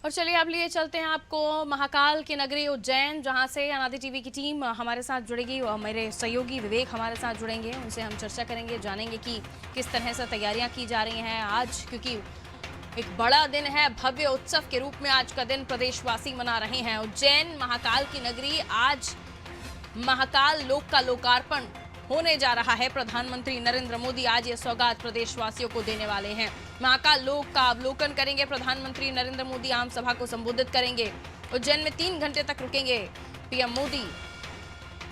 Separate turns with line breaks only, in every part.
और चलिए अब लिए चलते हैं आपको महाकाल की नगरी उज्जैन, जहां से अनादि टीवी की टीम हमारे साथ जुड़ेगी और मेरे सहयोगी विवेक हमारे साथ जुड़ेंगे। उनसे हम चर्चा करेंगे, जानेंगे कि किस तरह से तैयारियां की जा रही हैं आज, क्योंकि एक बड़ा दिन है। भव्य उत्सव के रूप में आज का दिन प्रदेशवासी मना रहे हैं। उज्जैन महाकाल की नगरी, आज महाकाल लोक का लोकार्पण होने जा रहा है। प्रधानमंत्री नरेंद्र मोदी आज ये सौगात प्रदेशवासियों को देने वाले हैं। महाकाल लोक का अवलोकन करेंगे प्रधानमंत्री नरेंद्र मोदी, आम सभा को संबोधित करेंगे। उज्जैन में 3 घंटे तक रुकेंगे पीएम मोदी।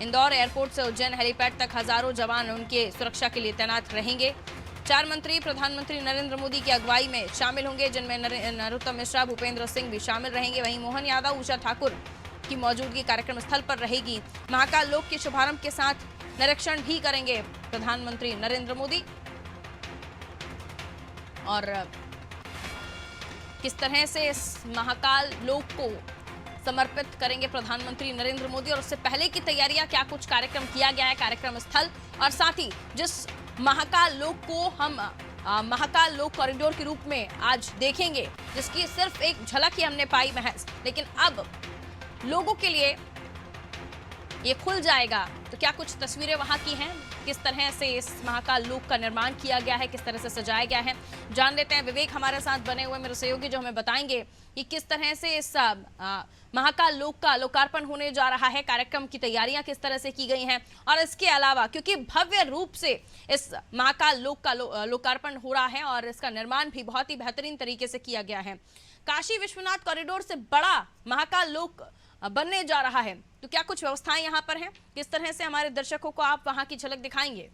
इंदौर एयरपोर्ट से उज्जैन हेलीपैड तक हजारों जवान उनके सुरक्षा के लिए तैनात रहेंगे। 4 मंत्री प्रधानमंत्री नरेंद्र मोदी की अगुवाई में शामिल होंगे, जिनमें नरोत्तम मिश्रा, भूपेंद्र सिंह भी शामिल रहेंगे। वहीं मोहन यादव, उषा ठाकुर की मौजूदगी कार्यक्रम स्थल पर रहेगी। महाकाल लोक के शुभारंभ के साथ निरीक्षण भी करेंगे प्रधानमंत्री नरेंद्र मोदी। और किस तरह से इस महाकाल लोक को समर्पित करेंगे प्रधानमंत्री नरेंद्र मोदी, और उससे पहले की तैयारियां, क्या कुछ कार्यक्रम किया गया है कार्यक्रम स्थल, और साथ ही जिस महाकाल लोक को हम महाकाल लोक कॉरिडोर के रूप में आज देखेंगे, जिसकी सिर्फ एक झलक ही हमने पाई महज, लेकिन अब लोगों के लिए ये खुल जाएगा। तो क्या कुछ तस्वीरें वहां की हैं, किस तरह से इस महाकाल लोक का निर्माण किया गया है, किस तरह से सजाया गया है, जान लेते हैं। विवेक हमारे साथ बने हुए मेरे सहयोगी, जो हमें बताएंगे कि किस तरह से इस महाकाल लोक का लोकार्पण होने जा रहा है, कार्यक्रम की तैयारियां किस तरह से की गई हैं, और इसके अलावा क्योंकि भव्य रूप से इस महाकाल लोक का लोकार्पण हो रहा है और इसका निर्माण भी बहुत ही बेहतरीन तरीके से किया गया है। काशी विश्वनाथ कॉरिडोर से बड़ा महाकाल लोक बनने जा रहा है, तो क्या कुछ व्यवस्थाएं यहां पर हैं, किस तरह से हमारे दर्शकों को आप वहां की झलक दिखाएंगे?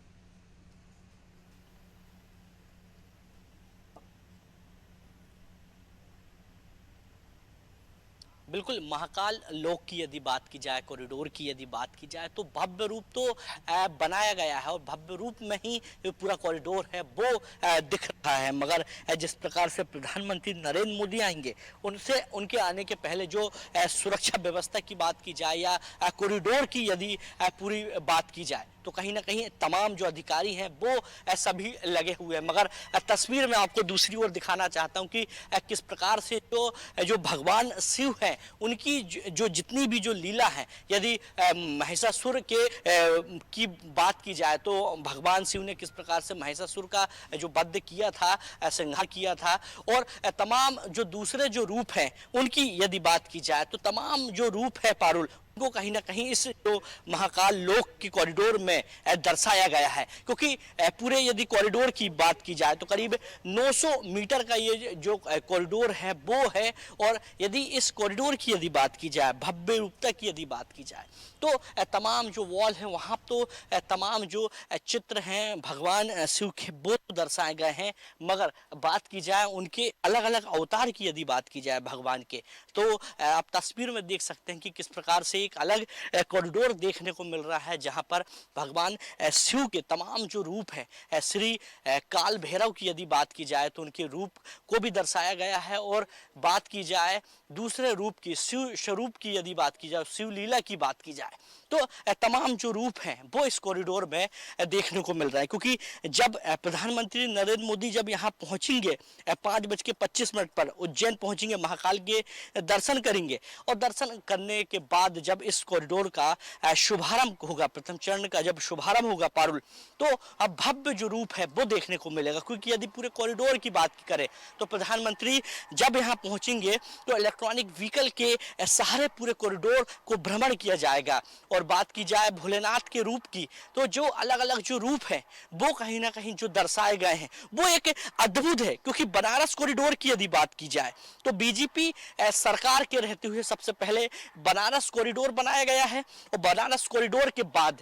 बिल्कुल, महाकाल लोक की यदि बात की जाए, कॉरिडोर की यदि बात की जाए, तो भव्य रूप तो बनाया गया है और भव्य रूप में ही पूरा कॉरिडोर है वो दिख रहा है। मगर जिस प्रकार से प्रधानमंत्री नरेंद्र मोदी आएंगे, उनसे उनके आने के पहले जो सुरक्षा व्यवस्था की बात की जाए या कॉरिडोर की यदि पूरी बात की जाए, तो कहीं ना कहीं तमाम जो अधिकारी हैं वो सभी लगे हुए हैं। मगर तस्वीर में आपको दूसरी ओर दिखाना चाहता हूं कि किस प्रकार से जो भगवान शिव हैं, उनकी जो जितनी भी जो लीला है, यदि महिषासुर के की बात की जाए, तो भगवान शिव ने किस प्रकार से महिषासुर का जो वध किया था, संहार किया था, और तमाम जो दूसरे जो रूप हैं उनकी यदि बात की जाए, तो तमाम जो रूप है पारुल को कहीं ना कहीं इस जो महाकाल लोक की कॉरिडोर में दर्शाया गया है। क्योंकि पूरे यदि कॉरिडोर की बात की जाए तो करीब 900 मीटर का ये जो कॉरिडोर है वो है, और यदि इस कॉरिडोर की यदि बात की जाए, भव्य रूपता की यदि बात की जाए, तो तमाम जो वॉल हैं वहाँ तो तमाम जो चित्र हैं भगवान शिव के वो दर्शाए गए हैं। मगर बात की जाए उनके अलग अलग अवतार की यदि बात की जाए भगवान के, तो आप तस्वीर में देख सकते हैं कि किस प्रकार से एक अलग कॉरिडोर देखने को मिल रहा है, जहां पर भगवान शिव के तमाम जो रूप है, श्री काल भैरव की यदि बात की जाए तो उनके रूप को भी दर्शाया गया है। और बात की जाए दूसरे रूप की, शिव स्वरूप की यदि बात की जाए, शिव लीला की बात की जाए, तो तमाम जो रूप हैं वो इस कॉरिडोर में देखने को मिल रहा है। क्योंकि जब प्रधानमंत्री नरेंद्र मोदी जब यहाँ पहुंचेंगे 5:25 पर उज्जैन पहुंचेंगे, महाकाल के दर्शन करेंगे, और दर्शन करने के बाद जब इस कॉरिडोर का शुभारंभ होगा, प्रथम चरण का जब शुभारंभ होगा पारुल, तो अब भव्य जो रूप है वो देखने को मिलेगा। क्योंकि यदि पूरे कॉरिडोर की बात करें तो प्रधानमंत्री जब यहाँ पहुंचेंगे तो इलेक्ट्रॉनिक व्हीकल के सहारे पूरे कॉरिडोर को भ्रमण किया जाएगा। और बात की जाए भोलेनाथ के रूप की, तो जो अलग अलग जो रूप है वो कहीं ना कहीं जो दर्शाए गए हैं वो एक अद्भुत है। क्योंकि बनारस कॉरिडोर की यदि बात की जाए तो बीजेपी सरकार के रहते हुए सबसे पहले बनारस कॉरिडोर बनाया गया है, और बनारस कॉरिडोर के बाद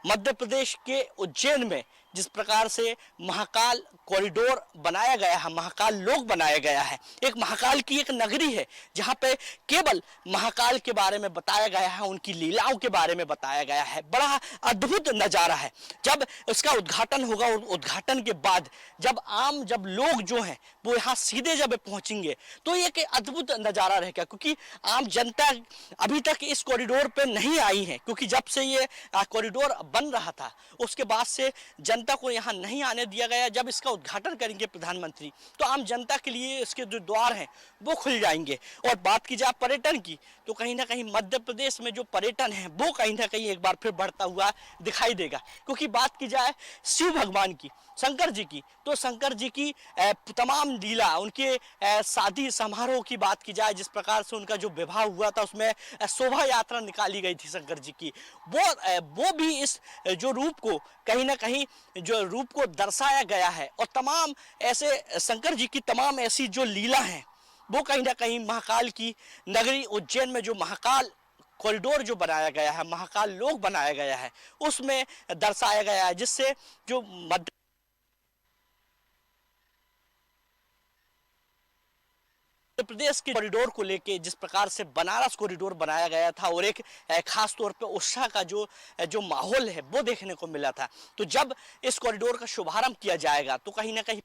मध्य प्रदेश के उज्जैन में जिस प्रकार से महाकाल कॉरिडोर बनाया गया है, महाकाल लोक बनाया गया है, एक महाकाल की एक नगरी है जहां पे केवल महाकाल के बारे में बताया गया है, उनकी लीलाओं के बारे में बताया गया है। बड़ा अद्भुत नज़ारा है। जब उसका उद्घाटन होगा और उद्घाटन के बाद जब लोग जो हैं वो यहाँ सीधे जब पहुंचेंगे तो ये एक अद्भुत नज़ारा रहेगा। क्योंकि आम जनता अभी तक इस कॉरिडोर पे नहीं आई है, क्योंकि जब से ये कॉरिडोर बन रहा था उसके बाद से जनता जनता को यहाँ नहीं आने दिया गया। जब इसका उद्घाटन करेंगे प्रधानमंत्री तो आम जनता के लिए इसके जो द्वार हैं वो खुल जाएंगे। और बात की जाए पर्यटन की तो कहीं ना कहीं मध्य प्रदेश में जो पर्यटन है वो कहीं ना कहीं एक बार फिर बढ़ता हुआ दिखाई देगा। क्योंकि बात की जाए शिव भगवान की, शंकर जी की, तो शंकर जी की तमाम लीला, उनके शादी समारोह की बात की जाए, जिस प्रकार से उनका जो विवाह हुआ था उसमें शोभा यात्रा निकाली गई थी शंकर जी की, वो भी इस जो रूप को कहीं ना कहीं जो रूप को दर्शाया गया है। और तमाम ऐसे शंकर जी की तमाम ऐसी जो लीला हैं वो कहीं ना कहीं महाकाल की नगरी उज्जैन में जो महाकाल कॉरिडोर जो बनाया गया है, महाकाल लोक बनाया गया है, उसमें दर्शाया गया है। जिससे जो मध्य प्रदेश के कॉरिडोर को लेके जिस प्रकार से बनारस कॉरिडोर बनाया गया था और एक खास तौर पे उत्साह का जो माहौल है वो देखने को मिला था। तो जब इस कॉरिडोर का शुभारंभ किया जाएगा तो कहीं ना कहीं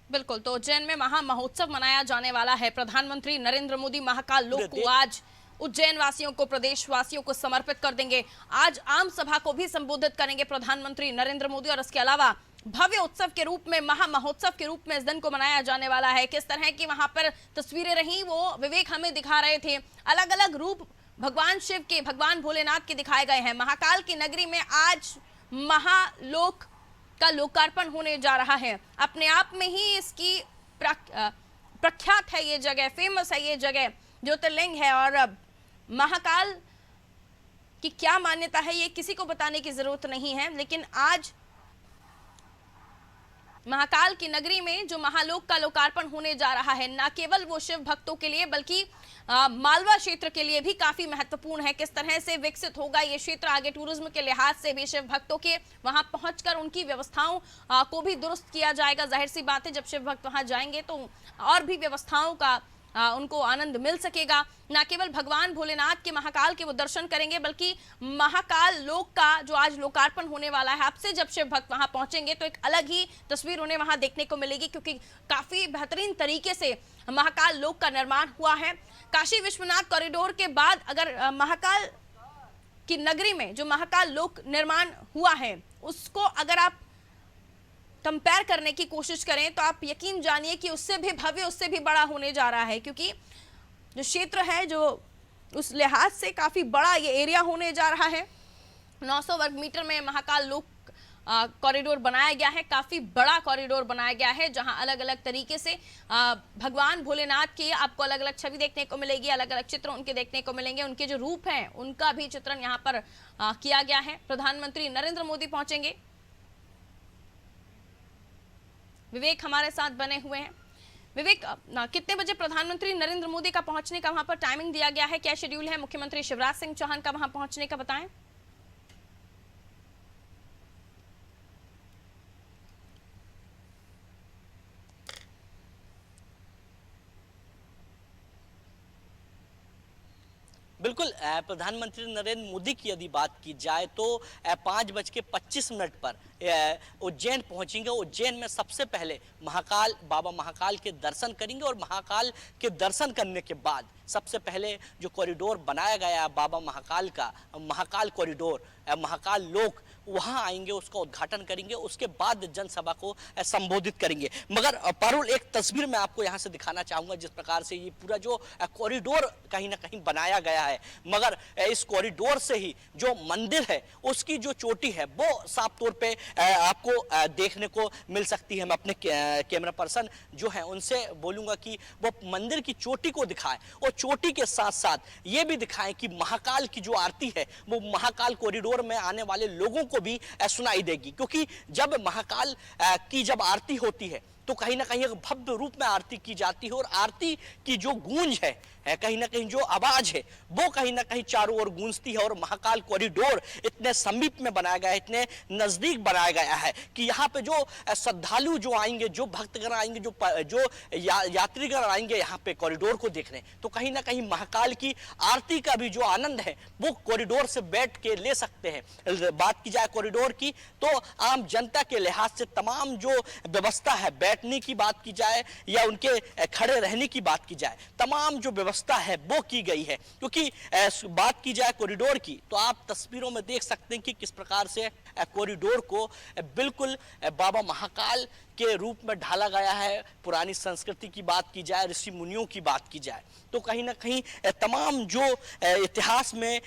बिल्कुल, तो उज्जैन में महा महोत्सव मनाया जाने वाला है। प्रधानमंत्री नरेंद्र मोदी महाकाल लोक को आज उज्जैन वासियों को, प्रदेश वासियों को समर्पित कर देंगे। आज आम सभा को भी संबोधित करेंगे प्रधानमंत्री नरेंद्र मोदी। और इसके अलावा भव्य उत्सव के रूप में, महा महोत्सव के रूप में इस दिन को मनाया जाने वाला है। किस तरह की वहां पर तस्वीरें रही वो विवेक हमें दिखा रहे थे। अलग अलग रूप भगवान शिव के, भगवान भोलेनाथ के दिखाए गए हैं। महाकाल की नगरी में आज महालोक का लोकार्पण होने जा रहा है। अपने आप में ही इसकी प्रख्यात है ये जगह, फेमस है ये जगह, ज्योतिर्लिंग है। और महाकाल की क्या मान्यता है ये किसी को बताने की जरूरत नहीं है। लेकिन आज महाकाल की नगरी में जो महालोक का लोकार्पण होने जा रहा है, न केवल वो शिव भक्तों के लिए बल्कि मालवा क्षेत्र के लिए भी काफी महत्वपूर्ण है। किस तरह से विकसित होगा ये क्षेत्र आगे, टूरिज्म के लिहाज से भी शिव भक्तों के वहां पहुंचकर उनकी व्यवस्थाओं को भी दुरुस्त किया जाएगा। जाहिर सी बात है, जब शिव भक्त वहां जाएंगे तो और भी व्यवस्थाओं का उनको आनंद मिल सकेगा। न केवल भगवान भोलेनाथ के महाकाल के वो दर्शन करेंगे बल्कि महाकाल लोक का जो आज लोकार्पण होने वाला है, आपसे जब शिव भक्त वहां पहुंचेंगे तो एक अलग ही तस्वीर उन्हें वहां देखने को मिलेगी। क्योंकि काफी बेहतरीन तरीके से महाकाल लोक का निर्माण हुआ है। काशी विश्वनाथ कॉरिडोर के बाद अगर महाकाल की नगरी में जो महाकाल लोक निर्माण हुआ है उसको अगर आप कंपेयर करने की कोशिश करें तो आप यकीन जानिए कि उससे भी भव्य, उससे भी बड़ा होने जा रहा है। क्योंकि जो क्षेत्र है जो उस लिहाज से काफी बड़ा ये एरिया होने जा रहा है। 900 वर्ग मीटर में महाकाल लोक कॉरिडोर बनाया गया है। काफी बड़ा कॉरिडोर बनाया गया है जहां अलग अलग तरीके से भगवान भोलेनाथ की आपको अलग अलग छवि देखने को मिलेगी, अलग अलग चित्र उनके देखने को मिलेंगे। उनके जो रूप हैं उनका भी चित्रण यहाँ पर किया गया है। प्रधानमंत्री नरेंद्र मोदी पहुंचेंगे। विवेक हमारे साथ बने हुए हैं। विवेक, कितने बजे प्रधानमंत्री नरेंद्र मोदी का पहुंचने का वहां पर टाइमिंग दिया गया है, क्या शेड्यूल है? मुख्यमंत्री शिवराज सिंह चौहान का वहां पहुंचने का बताएं।
बिल्कुल, प्रधानमंत्री नरेंद्र मोदी की यदि बात की जाए तो 5:25 पर उज्जैन पहुंचेंगे। उज्जैन में सबसे पहले बाबा महाकाल के दर्शन करेंगे और महाकाल के दर्शन करने के बाद सबसे पहले जो कॉरिडोर बनाया गया है बाबा महाकाल का, महाकाल कॉरिडोर, महाकाल लोक, वहां आएंगे, उसका उद्घाटन करेंगे। उसके बाद जनसभा को संबोधित करेंगे। मगर पारुल, एक तस्वीर मैं आपको यहां से दिखाना चाहूंगा जिस प्रकार से ये पूरा जो कॉरिडोर कहीं ना कहीं बनाया गया है। मगर इस कॉरिडोर से ही जो मंदिर है उसकी जो चोटी है वो साफ तौर पे आपको देखने को मिल सकती है। मैं अपने कैमरा पर्सन जो है उनसे बोलूंगा कि वो मंदिर की चोटी को दिखाएं और चोटी के साथ साथ ये भी दिखाएं कि महाकाल की जो आरती है वो महाकाल कॉरिडोर में आने वाले लोगों को भी सुनाई देगी। क्योंकि जब महाकाल की जब आरती होती है तो कहीं ना कहीं एक भव्य रूप में आरती की जाती है और आरती की जो गूंज है कहीं ना कहीं जो आवाज है वो कहीं ना कहीं चारों ओर गूंजती है। और महाकाल कॉरिडोर इतने समीप में बनाया गया है, इतने नजदीक बनाया गया है कि यहाँ पे जो श्रद्धालु जो आएंगे, जो भक्तगण आएंगे, जो यात्रीगण आएंगे यहाँ पे कॉरिडोर को देखने, तो कहीं ना कहीं महाकाल की आरती का भी जो आनंद है वो कॉरिडोर से बैठ के ले सकते हैं। बात की जाए कॉरिडोर की तो आम जनता के लिहाज से तमाम जो व्यवस्था है बैठने की बात की जाए या उनके खड़े रहने की बात की जाए, तमाम जो व्यवस्था है वो की गई है। क्योंकि बात की जाए कॉरिडोर की, तो आप तस्वीरों में देख सकते हैं कि किस प्रकार से कॉरिडोर को बिल्कुल बाबा महाकाल के रूप में ढाला गया है। पुरानी संस्कृति की बात की जाए, ऋषि मुनियों की बात की जाए, तो कहीं ना कहीं तमाम जो इतिहास में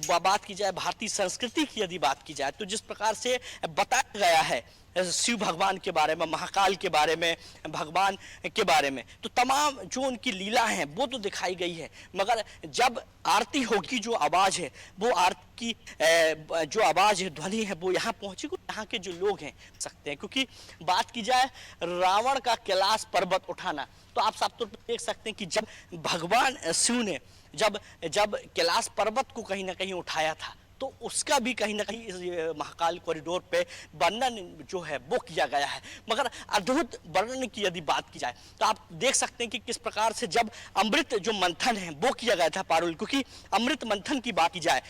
बात की जाए, भारतीय संस्कृति की यदि बात की जाए, तो जिस प्रकार से बताया गया है शिव भगवान के बारे में, महाकाल के बारे में, भगवान के बारे में, तो तमाम जो उनकी लीला है वो तो दिखाई गई है। मगर जब आरती होगी, जो आवाज़ है वो आरती की जो आवाज़ है, ध्वनि है, वो यहाँ पहुँचेगी, यहाँ के जो लोग हैं सकते हैं। क्योंकि बात की जाए रावण का कैलाश पर्वत उठाना, तो आप साफ तौर पर देख सकते हैं कि जब भगवान शिव ने जब कैलाश पर्वत को कहीं ना कहीं उठाया था, तो उसका भी कहीं ना कहीं इस महाकाल कॉरिडोर पे वर्णन जो है वो किया गया है। मगर अद्भुत वर्णन की यदि बात की जाए, तो आप देख सकते हैं कि किस प्रकार से जब अमृत जो मंथन है वो किया गया था पारुल। क्योंकि अमृत मंथन की बात की जाए,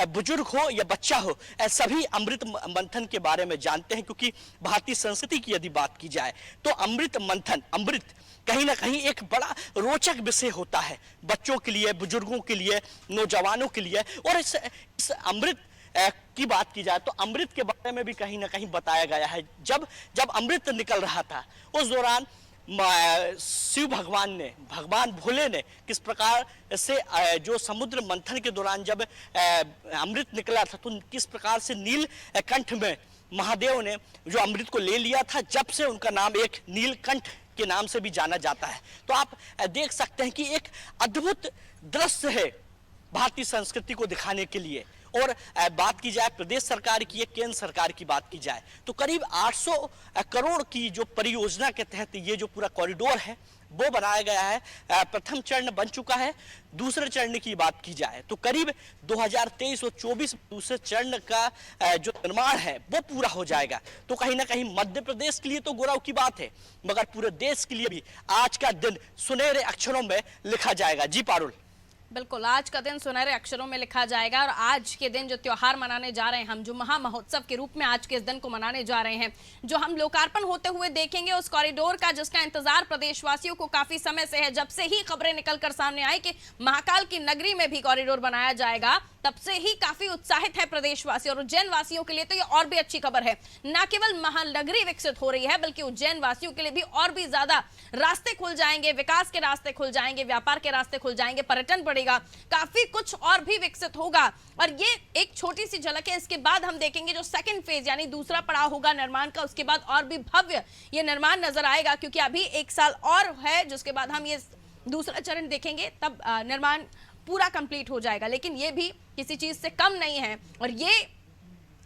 बुजुर्ग हो या बच्चा हो, सभी अमृत मंथन के बारे में जानते हैं। क्योंकि भारतीय संस्कृति की यदि बात की जाए, तो अमृत मंथन, अमृत कहीं ना कहीं एक बड़ा रोचक विषय होता है बच्चों के लिए, बुजुर्गों के लिए, नौजवानों के लिए। और इस अमृत की बात की जाए, तो अमृत के बारे में भी कहीं ना कहीं बताया गया है। जब अमृत निकल रहा था, उस दौरान शिव भगवान ने, भगवान भोले ने किस प्रकार से जो समुद्र मंथन के दौरान जब अमृत निकला था, तो किस प्रकार से नीलकंठ में महादेव ने जो अमृत को ले लिया था, जब से उनका नाम एक नीलकंठ के नाम से भी जाना जाता है। तो आप देख सकते हैं कि एक अद्भुत दृश्य है भारतीय संस्कृति को दिखाने के लिए। और बात की जाए प्रदेश सरकार की, केंद्र सरकार की बात की जाए, तो करीब 800 करोड़ की जो परियोजना के तहत ये जो पूरा कॉरिडोर है वो बनाया गया है। प्रथम चरण बन चुका है। दूसरे चरण की बात की जाए तो करीब 2023 और 24 दूसरे चरण का जो निर्माण है वो पूरा हो जाएगा। तो कहीं ना कहीं मध्य प्रदेश के लिए तो गौरव की बात है, मगर पूरे देश के लिए भी आज का दिन सुनहरे अक्षरों में लिखा जाएगा। जी पारुल।
बिल्कुल, आज का दिन सुनहरे अक्षरों में लिखा जाएगा। और आज के दिन जो त्योहार मनाने जा रहे हैं हम, जो महा महोत्सव के रूप में आज के इस दिन को मनाने जा रहे हैं, जो हम लोकार्पण होते हुए देखेंगे उस कॉरिडोर का, जिसका इंतजार प्रदेशवासियों को काफी समय से है। जब से ही खबरें निकलकर सामने आई कि महाकाल की नगरी में भी कॉरिडोर बनाया जाएगा, तब से ही काफी उत्साहित है प्रदेशवासी। और उज्जैन वासियों के लिए तो ये और भी अच्छी खबर है। न केवल महानगरी विकसित हो रही है, बल्कि उज्जैन वासियों के लिए भी और भी ज्यादा रास्ते खुल जाएंगे, विकास के रास्ते खुल जाएंगे, व्यापार के रास्ते खुल जाएंगे, पर्यटन बढ़ेगा, काफी कुछ और भी विकसित होगा। और ये एक छोटी सी झलक है। इसके बाद हम देखेंगे जो सेकंड फेज यानी दूसरा पड़ाव होगा निर्माण का, उसके बाद और भी भव्य ये निर्माण नजर आएगा। क्योंकि अभी 1 साल और है, जिसके बाद हम ये दूसरा चरण देखेंगे, तब निर्माण पूरा कंप्लीट हो जाएगा। लेकिन ये भी किसी चीज से कम नहीं है। और ये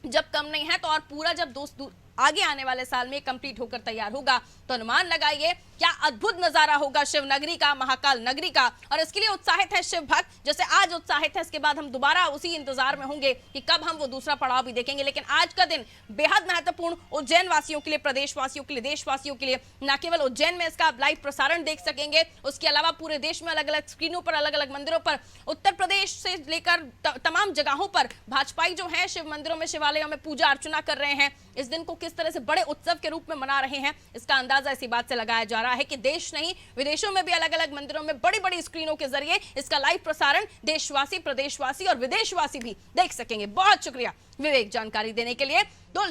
जब कम नहीं है, तो और पूरा जब आगे आने वाले साल में कंप्लीट होकर तैयार होगा, तो अनुमान लगाइए क्या अद्भुत नजारा होगा शिव नगरी का, महाकाल नगरी का। और इसके लिए उत्साहित है शिव भक्त, जैसे आज उत्साहित है। इसके बाद हम दोबारा उसी इंतजार में होंगे कि कब हम वो दूसरा पड़ाव भी देखेंगे। लेकिन आज का दिन बेहद महत्वपूर्ण उज्जैन वासियों के लिए, प्रदेशवासियों के लिए, देशवासियों के लिए। न केवल उज्जैन में इसका लाइव प्रसारण देख सकेंगे, उसके अलावा पूरे देश में अलग अलग स्क्रीनों पर, अलग अलग मंदिरों पर, उत्तर प्रदेश से लेकर तमाम जगहों पर भाजपाई जो है शिव मंदिरों में, शिवालयों में पूजा अर्चना कर रहे हैं। इस दिन को किस तरह से बड़े उत्सव के रूप में मना रहे हैं, इसका अंदाजा इसी बात से लगाया जा रहा है कि देश नहीं, विदेशों में भी अलग अलग मंदिरों में बड़ी बड़ी स्क्रीनों के जरिए इसका लाइव प्रसारण देशवासी, प्रदेशवासी और विदेशवासी भी देख सकेंगे। बहुत शुक्रिया विवेक जानकारी देने के लिए। तो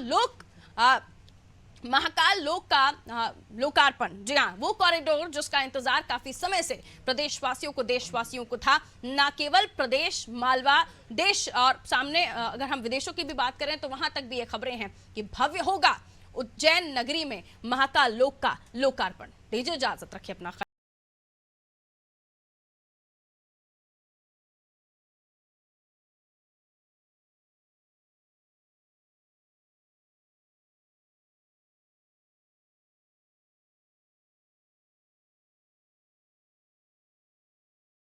महाकाल लोक का लोकार्पण, जी हाँ, वो कॉरिडोर जिसका इंतजार काफी समय से प्रदेशवासियों को, देशवासियों को था। न केवल प्रदेश, मालवा, देश और सामने अगर हम विदेशों की भी बात करें तो वहां तक भी ये खबरें हैं कि भव्य होगा उज्जैन नगरी में महाकाल लोक का लोकार्पण। दीजिए इजाजत, रखिए अपना ख्याल।